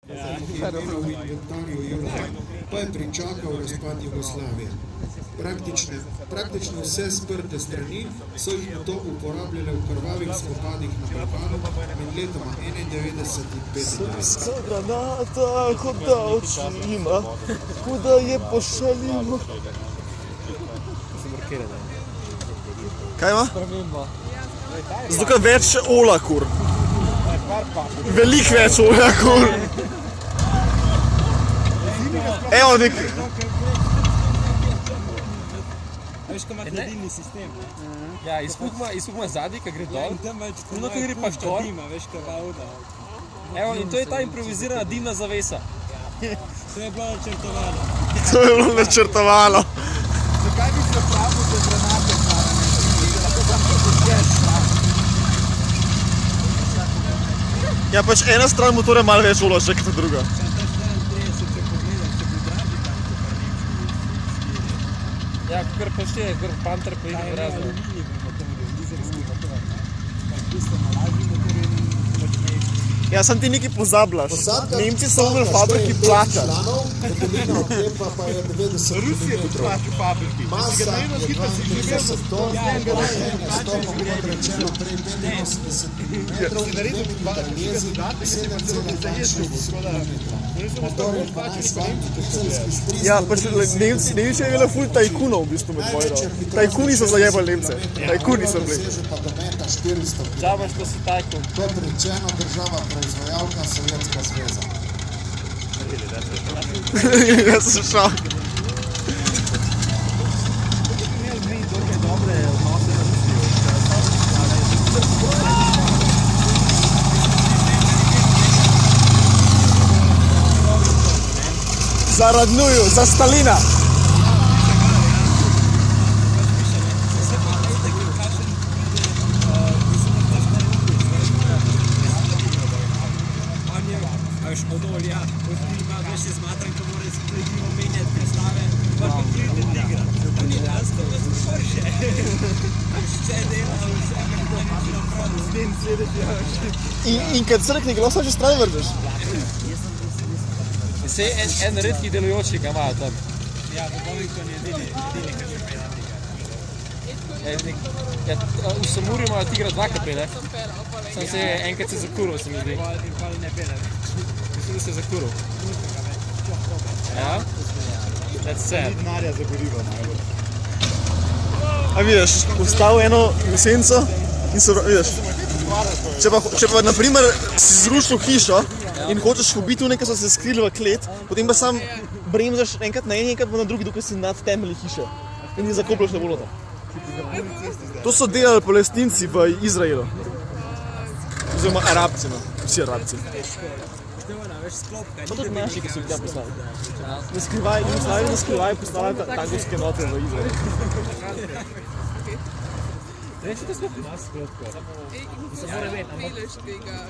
imel v inventarju evra, pa je pričakal razpad Jugoslavije. Praktično vse sprte strani so jih nato uporabljale v krvavih spopadih na Balkanu med letoma 91 in 95. Srpska granata, huda očima, huda je pošaljivo. Kaj ima? Zato kaj več ola, kur. Veliko več ola, kur. Evo nek... Veš, ko ima hladilni sistem. Ja, izpukma zadnji, ko gre dol, no, ko gre pa gor. Veš, ko vauda. Evo, in to je ta improvizirana dimna zavesa. To je bilo načrtovano. To je bilo načrtovano. Zakaj bi se pravil, da granate Ja, pač ena stran motora malo več ola, še kot druga. Ja, kar pa še, kar Panther pa ide v razno. Ja, sam ti nekaj pozabljaš. Nemci so v fabriki plačati. Rusija je plačal fabriki. Masa je 32 ton, stopom kot rečeno prej 85 mm, Danezi 7,62 mm. Motor je 12 km. Ja, pač Nemci je imela ful tajkunov v bistvu med vojno. Tajkuni so zajebali Nemce. Tajkuni so bili. Čavaš, to si tajkun. Kot rečeno, država proizvajalka Sovjetska zveza. Jaz sem šok. Za Radnuju, za Stalina. Veš, od olja, od filma, veš, se zmatram, ko mora se pregimo menjati predstave, pa pa pridete tigra. Oni dejansko vas Porsche. Veš, če dela, vse nekdo prav, s tem sedeš, ja, veš. In kad crkni glas, še strani vržeš. Se en redki delujoči ga imajo tam. Ja, Bobovington je edini, kar še prijatelj. Ja, v Samuri imajo tigra dva kapele. Sam se enkrat se zakuril, se mi zdi. In pa ne pele. Mislim, da se je zakuril. Ja? That's sad. Denarja za gorivo najbolj. A vidiš, vstal eno mesenco in se vidiš. Če pa naprimer si zrušil hišo in hočeš ubiti v nekaj, so se skrili v klet, potem pa sam bremzaš enkrat na en, enkrat pa na drugi, dokaj si nad temelji hiše. In ti zakopljaš na bolota. To so delali Palestinci v Izraelu. Oziroma Arabci, no. Vsi Arabci. Pa tudi naši, ki so tja poslali. Ne skrivaj, Jugoslavija ne skrivaj poslala tankovske note v Izrael. Reči, da smo nas sklopko.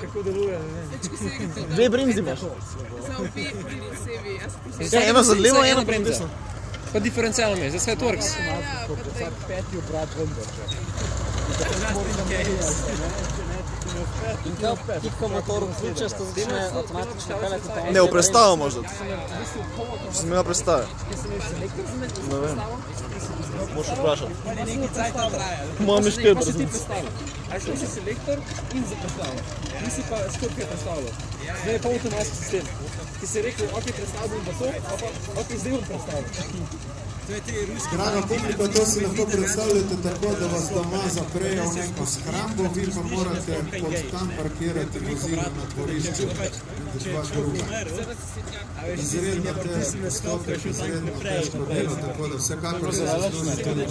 Kako deluje, ne? Dve bremzi imaš. Ja, Eno za levo, eno za desno. Pa diferencialno mi je, zdaj sve works. Peti obrat vendar, In ti, ko motor vključeš, to začne avtomatično peljati pa Ne, v predstavo možda. Sem imela predstave. Ne vem. Moš vprašati. neki cajt traja. Moja mi škrbr. A šel si selektor in za predstavo. Nisi pa skupaj predstavljal. Zdaj je polautomatski sistem. Ti si rekel, ok, predstavljal bom pa to, ok, zdaj bom predstavljal. To je tri ruski. Draga publika, to si lahko predstavljate tako, da vas doma zaprejo v neko skrambo, vi pa morate pod tam parkirati vozilo na dvorišču in dva druga. Izredno te postopek, izredno težko delo, tako da vsekakor se zasluži tudi